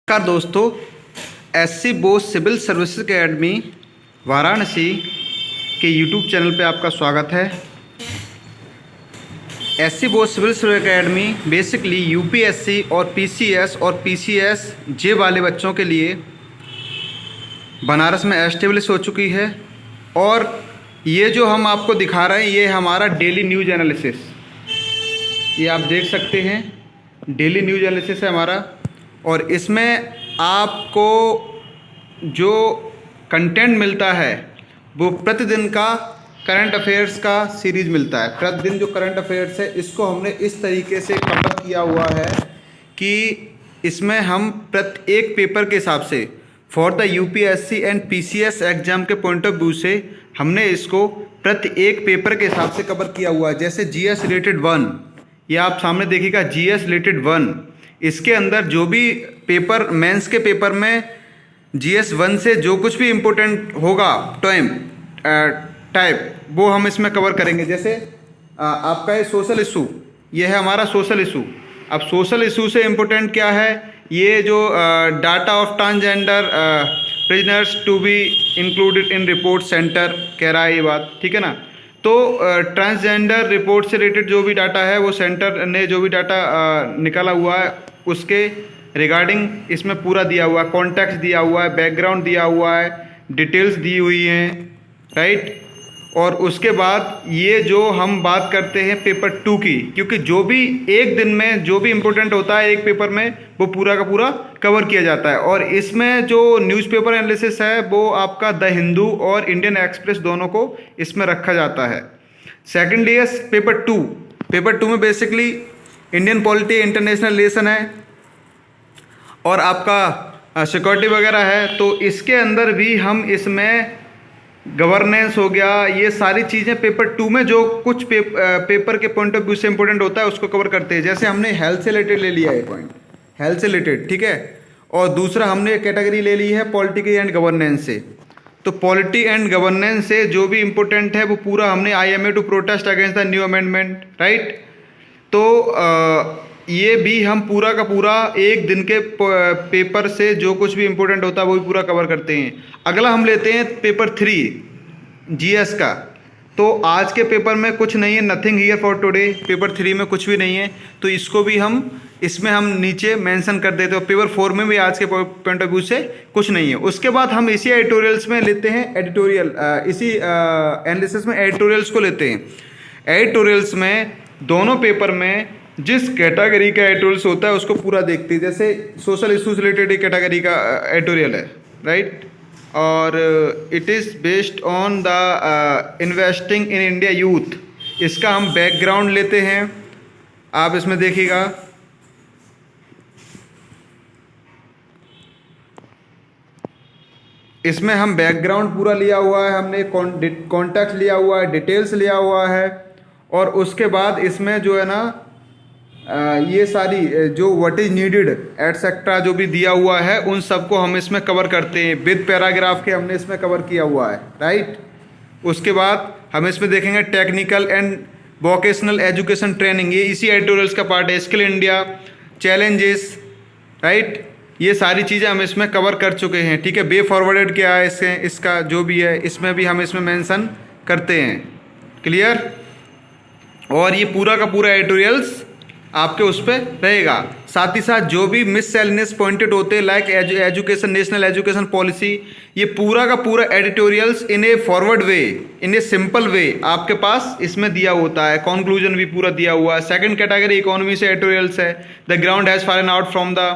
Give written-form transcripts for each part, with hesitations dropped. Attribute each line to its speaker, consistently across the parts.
Speaker 1: नमस्कार दोस्तों, SC Bose civil services academy Varanasi के यूट्यूब चैनल पे आपका स्वागत है। SC Bose civil services academy basically UPSC और पीसीएस और पीसीएस जे वाले बच्चों के लिए बनारस में एस्टेब्लिश हो चुकी है। और ये जो हम आपको दिखा रहे हैं ये हमारा डेली न्यूज़ एनालिसिस, ये आप देख सकते हैं, डेली न्यूज़ एनालिसिस है हमारा। और इसमें आपको जो कंटेंट मिलता है वो प्रतिदिन का करंट अफेयर्स का सीरीज़ मिलता है। प्रतिदिन जो करंट अफेयर्स है इसको हमने इस तरीके से कवर किया हुआ है कि इसमें हम प्रत्येक पेपर के हिसाब से for the UPSC and PCS exam के पॉइंट ऑफ व्यू से हमने इसको प्रत्येक पेपर के हिसाब से कवर किया हुआ है। जैसे जीएस रिलेटेड 1, ये आप सामने देखिएगा, जीएस रिलेटेड 1, इसके अंदर जो भी पेपर मेंस के पेपर में जीएस 1 से जो कुछ भी इम्पोर्टेंट होगा टाइप वो हम इसमें कवर करेंगे। जैसे आपका ये सोशल इशू, ये है हमारा सोशल इशू। अब सोशल इशू से इम्पोर्टेंट क्या है, ये जो data of transgender prisoners to be included in report centre कह रहा है ये बात, ठीक है ना। तो ट्रांसजेंडर रिपोर्ट से रिलेटेड जो भी डाटा है वो सेंटर ने जो भी डाटा निकाला हुआ है उसके रिगार्डिंग इसमें पूरा दिया हुआ है, कॉन्टेक्स्ट दिया हुआ है, बैकग्राउंड दिया हुआ है, डिटेल्स दी हुई हैं, राइट। और उसके बाद ये जो हम बात करते हैं पेपर 2 की, क्योंकि जो भी एक दिन में जो भी इम्पोर्टेंट होता है एक पेपर में वो पूरा का पूरा कवर किया जाता है। और इसमें जो न्यूज़पेपर एनालिसिस है वो आपका द हिंदू और इंडियन एक्सप्रेस दोनों को इसमें रखा जाता है। सेकेंड है पेपर 2। पेपर 2 में basically Indian polity, international relation है और आपका सिक्योरिटी वगैरह है। तो इसके अंदर भी हम इसमें गवर्नेंस हो गया, ये सारी चीज़ें पेपर 2 में जो कुछ पेपर के पॉइंट ऑफ व्यू से इंपॉर्टेंट होता है उसको कवर करते हैं। जैसे हमने हेल्थ से रिलेटेड ले लिया है पॉइंट, हेल्थ से रिलेटेड, ठीक है। और दूसरा हमने कैटेगरी ले ली है पॉलिटिकल एंड गवर्नेंस से। तो पॉलिटी एंड गवर्नेंस से जो भी इम्पोर्टेंट है वो पूरा हमने IMA to protest against the new amendment, right. तो ये भी हम पूरा का पूरा एक दिन के पेपर से जो कुछ भी इम्पोर्टेंट होता है वो भी पूरा कवर करते हैं। अगला हम लेते हैं पेपर 3 जीएस का। तो आज के पेपर में कुछ नहीं है, nothing here for today. Paper 3 में कुछ भी नहीं है तो इसको भी हम इसमें हम नीचे मेंशन कर देते हैं। पेपर 4 में भी आज के पॉइंट ऑफ व्यू से कुछ नहीं है। उसके बाद हम इसी एडिटोरियल्स में लेते हैं एडिटोरियल, इसी एनालिसिस में एडिटोरियल्स को लेते हैं। एडिटोरियल्स में दोनों पेपर में जिस कैटेगरी का एडिटोरियल्स होता है उसको पूरा देखते हैं। जैसे सोशल इशूज रिलेटेड एक कैटेगरी का एडिटोरियल है, राइट। और it is based on the investing in India youth, इसका हम बैकग्राउंड लेते हैं। आप इसमें देखिएगा, इसमें हम बैकग्राउंड पूरा लिया हुआ है, हमने कॉन्टेक्स्ट लिया हुआ है, डिटेल्स लिया हुआ है। और उसके बाद इसमें जो है ना ये सारी जो व्हाट इज नीडेड एटसेट्रा जो भी दिया हुआ है उन सबको हम इसमें कवर करते हैं। विद पैराग्राफ के हमने इसमें कवर किया हुआ है, राइट। उसके बाद हम इसमें देखेंगे technical and vocational education training, ये इसी एडिटोरियल्स का पार्ट है। स्किल इंडिया, चैलेंजेस, राइट, ये सारी चीज़ें हम इसमें कवर कर चुके हैं, ठीक है। वे फॉरवर्डेड क्या है इससे, इसका जो भी है इसमें भी हम इसमें मेंशन करते हैं, क्लियर। और ये पूरा का पूरा एडिटोरियल्स आपके उस पर रहेगा। साथ ही साथ जो भी मिससेलेनियस पॉइंटेड होते हैं like education, national education policy, ये पूरा का पूरा editorials in A forward way, in a simple way आपके पास इसमें दिया होता है। कंक्लूजन भी पूरा दिया हुआ है। सेकंड कैटेगरी इकोनॉमी से एडिटोरियल्स है। The ground has fallen out from the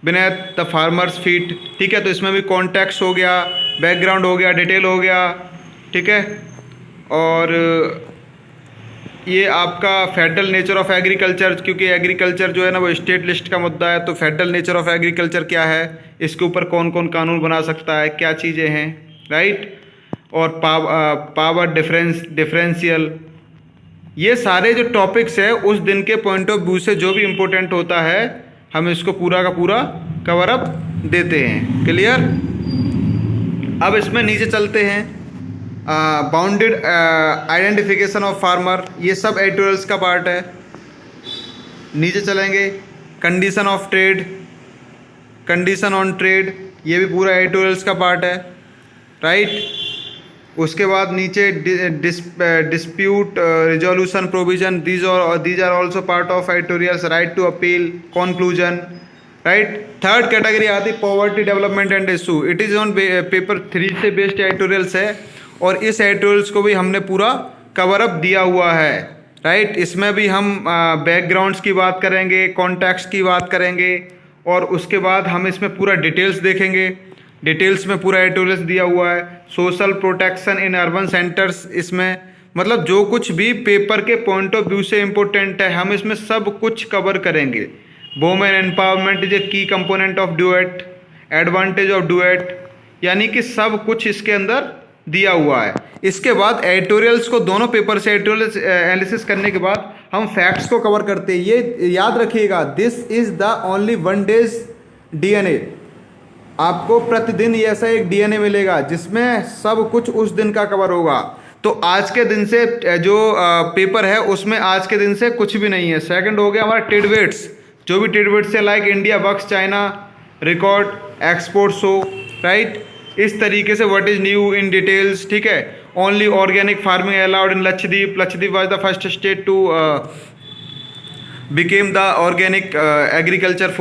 Speaker 1: beneath the farmers feet, ठीक है। तो इसमें भी कॉन्टेक्स्ट हो गया, बैकग्राउंड हो गया, डिटेल हो गया, ठीक है। और ये आपका फेडरल नेचर ऑफ एग्रीकल्चर, क्योंकि एग्रीकल्चर जो है ना वो स्टेट लिस्ट का मुद्दा है। तो फेडरल नेचर ऑफ एग्रीकल्चर क्या है, इसके ऊपर कौन कौन कानून बना सकता है, क्या चीज़ें हैं, राइट। और पावर डिफरेंशियल, ये सारे जो टॉपिक्स है उस दिन के पॉइंट ऑफ व्यू से जो भी इम्पोर्टेंट होता है हम इसको पूरा का पूरा कवर अप देते हैं, क्लियर। अब इसमें नीचे चलते हैं, बाउंडेड आइडेंटिफिकेशन ऑफ फार्मर, ये सब एडिटोरियल्स का पार्ट है। नीचे चलेंगे, condition of trade, condition on trade, ये भी पूरा एडिटोरियल्स का पार्ट है, राइट। उसके बाद नीचे dispute resolution provision, these are also part of editorials, right to appeal, conclusion, right. Third category आती poverty development and issue, it is on paper 3 से बेस्ड एडिटोरियल्स है, और इस एडिटोरियल्स को भी हमने पूरा कवर अप दिया हुआ है, राइट। इसमें भी हम बैकग्राउंड्स की बात करेंगे, कॉन्टेक्स्ट की बात करेंगे, और उसके बाद हम इसमें पूरा डिटेल्स देखेंगे। डिटेल्स में पूरा एडिटोरियल्स दिया हुआ है। Social protection in urban centres, इसमें मतलब जो कुछ भी पेपर के पॉइंट ऑफ व्यू से इम्पोर्टेंट है हम इसमें सब कुछ कवर करेंगे। वुमेन एम्पावरमेंट इज ए की component of duet, advantage of duet, यानी कि सब कुछ इसके अंदर दिया हुआ है। इसके बाद एडिटोरियल्स को दोनों पेपर से एडिटोरियल्स एनालिसिस करने के बाद हम फैक्ट्स को कवर करते हैं। ये याद रखिएगा, this is the only 1 days DNA. आपको प्रतिदिन ऐसा एक डीएनए मिलेगा जिसमें सब कुछ उस दिन का कवर होगा। तो आज के दिन से जो पेपर है उसमें आज के दिन से कुछ भी नहीं है। सेकंड हो गया हमारा टिडबिट्स, जो भी टिडबिट्स है like India bucks China record export show, right. इस तरीके से what is new in details, ठीक है। Only organic farming allowed in Lakshadweep, Lakshadweep was the first state to become the organic agriculture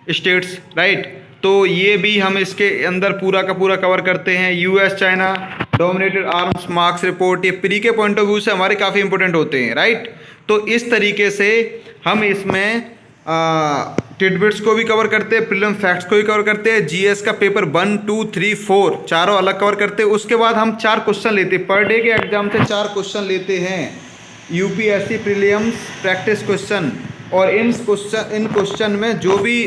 Speaker 1: states, right. तो ये भी हम इसके अंदर पूरा का पूरा कवर करते हैं। US China dominated arms marks report, ये प्री के पॉइंट ऑफ व्यू से हमारे काफ़ी इंपॉर्टेंट होते हैं, राइट। तो इस तरीके से हम इसमें टिडबिट्स को भी कवर करते हैं, प्रीलिम फैक्ट्स को भी कवर करते हैं, जीएस का पेपर 1, 2, 3, 4 चारों अलग कवर करते हैं। उसके बाद हम 4 क्वेश्चन लेते हैं पर डे के एग्जाम से, 4 क्वेश्चन लेते हैं यूपीएससी प्रीलिम्स प्रैक्टिस क्वेश्चन। और इन क्वेश्चन में जो भी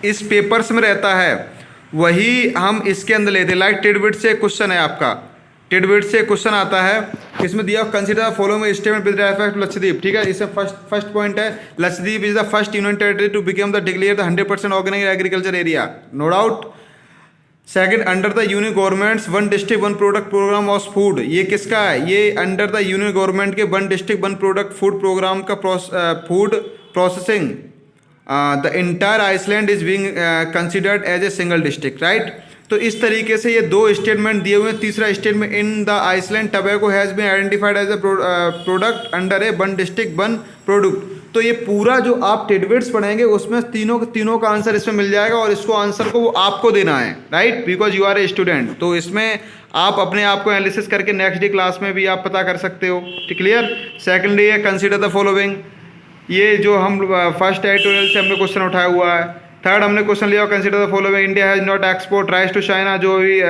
Speaker 1: इस पेपर्स में रहता है वही हम इसके अंदर लेते हैं। लाइक टिडबिट से क्वेश्चन है आपका, टिडबिट से क्वेश्चन आता है, इसमें दिया consider following statement with respect to Lakshadweep, ठीक है। इसमें फर्स्ट पॉइंट है Lakshadweep is the first union territory to become the declare the 100% organic agriculture area, no doubt. Second, under the union government's 1 district 1 product programme of food, ये किसका है? ये under the union government के 1 district 1 product food programme का food processing the entire island is being considered as a single district, right. तो इस तरीके से ये 2 स्टेटमेंट दिए हुए हैं। तीसरा statement, in the island tobacco has been identified as a product under a 1 district 1 product. तो ये पूरा जो आप टिडबिट्स पढ़ेंगे उसमें तीनों का आंसर इसमें मिल जाएगा, और इसको आंसर को वो आपको देना है, right, because you are a student. तो इसमें आप अपने आप को एनालिसिस करके नेक्स्ट डे क्लास में भी आप पता कर सकते हो, क्लियर। सेकेंडली है कंसिडर द फॉलोइंग, ये जो हम फर्स्ट एडिटोरियल से हमने क्वेश्चन उठाया हुआ है। थर्ड हमने क्वेश्चन लिया consider the following, India has not export rice to China, जो भी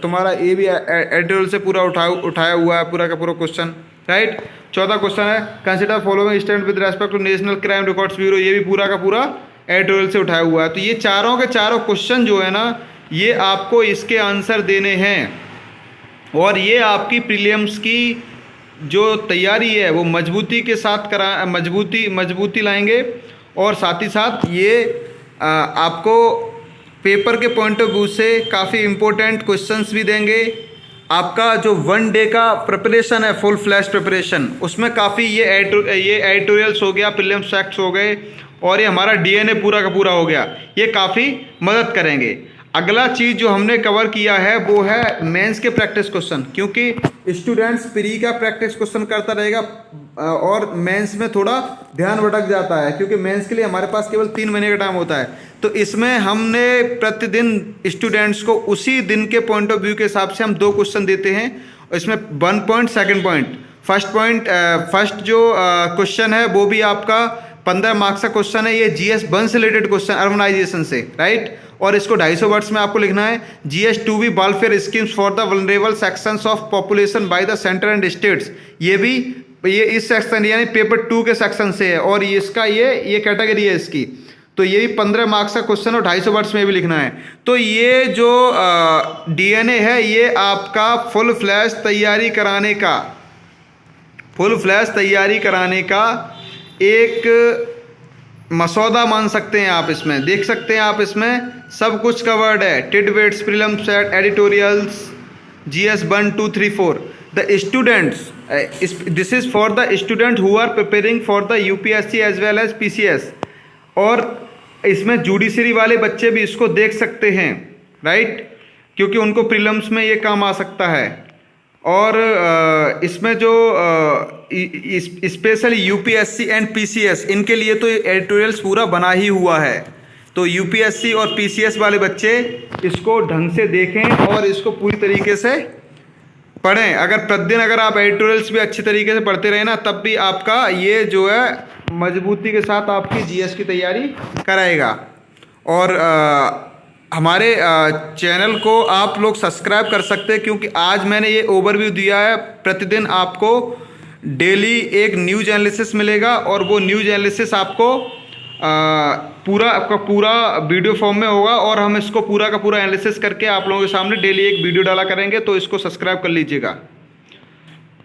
Speaker 1: तुम्हारा ये भी एडिटोरियल से पूरा उठाया हुआ है पूरा का पूरा क्वेश्चन, राइट। चौथा क्वेश्चन है consider following stand with respect to national crime records bureau, ये भी पूरा का पूरा एडिटोरियल से उठाया हुआ है। तो ये चारों के चारों क्वेश्चन जो है ना, ये आपको इसके आंसर देने हैं, और ये आपकी प्रीलिम्स की जो तैयारी है वो मजबूती के साथ मजबूती लाएंगे, और साथ ही साथ ये आपको पेपर के पॉइंट ऑफ व्यू से काफ़ी इम्पोर्टेंट क्वेश्चंस भी देंगे। आपका जो 1 डे का प्रिपरेशन है, फुल फ्लैश प्रिपरेशन, उसमें काफ़ी ये एडिटोरियल्स हो गया, प्रीलिम्स फैक्ट्स हो गए, और ये हमारा डीएनए पूरा का पूरा हो गया, ये काफ़ी मदद करेंगे। अगला चीज़ जो हमने कवर किया है वो है मेंस के प्रैक्टिस क्वेश्चन, क्योंकि स्टूडेंट्स प्री का प्रैक्टिस क्वेश्चन करता रहेगा और मेंस में थोड़ा ध्यान भटक जाता है, क्योंकि मेंस के लिए हमारे पास केवल 3 महीने का टाइम होता है। तो इसमें हमने प्रतिदिन स्टूडेंट्स को उसी दिन के पॉइंट ऑफ व्यू के हिसाब से हम 2 क्वेश्चन देते हैं। इसमें 1 पॉइंट, सेकेंड पॉइंट। फर्स्ट जो क्वेश्चन है वो भी आपका 15 मार्क्स का क्वेश्चन है, ये जीएस 1 से रिलेटेड क्वेश्चन अर्बनाइजेशन से, राइट। और इसको 250 वर्ड्स में आपको लिखना है। GS2B welfare schemes for the vulnerable sections of population by the centre and states, ये इस सेक्शन यानी पेपर 2 के सेक्शन से है, और इसका ये कैटेगरी है इसकी। तो ये भी 15 मार्क्स का क्वेश्चन और 250 वर्ड्स में भी लिखना है। तो ये जो डीएनए है ये आपका फुल फ्लैश तैयारी कराने का एक मसौदा मान सकते हैं आप। इसमें देख सकते हैं आप, इसमें सब कुछ कवर्ड है, tidbits, prelims, editorials, GS 1, 2, 3, 4। The students, this is for the student who are preparing for the UPSC as well as PCS। और इसमें जुडिशरी वाले बच्चे भी इसको देख सकते हैं, राइट, क्योंकि उनको प्रीलिम्स में ये काम आ सकता है। और इसमें जो स्पेशली यूपीएससी एंड पीसीएस, इनके लिए तो एडिटोरियल्स पूरा बना ही हुआ है। तो यूपीएससी और पीसीएस वाले बच्चे इसको ढंग से देखें और इसको पूरी तरीके से पढ़ें। अगर प्रतिदिन अगर आप एडिटोरियल्स भी अच्छी तरीके से पढ़ते रहे ना, तब भी आपका ये जो है मजबूती के साथ आपकी जीएस की तैयारी कराएगा। और हमारे चैनल को आप लोग सब्सक्राइब कर सकते हैं, क्योंकि आज मैंने ये ओवरव्यू दिया है। प्रतिदिन आपको डेली एक न्यूज़ एनालिसिस मिलेगा और वो न्यूज़ एनालिसिस आपको पूरा आपका पूरा वीडियो फॉर्म में होगा, और हम इसको पूरा का पूरा एनालिसिस करके आप लोगों के सामने डेली एक वीडियो डाला करेंगे। तो इसको सब्सक्राइब कर लीजिएगा।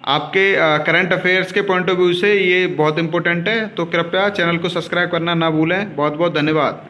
Speaker 1: आपके करंट अफेयर्स के पॉइंट ऑफ व्यू से ये बहुत इंपॉर्टेंट है, तो कृपया चैनल को सब्सक्राइब करना ना भूलें। बहुत बहुत धन्यवाद।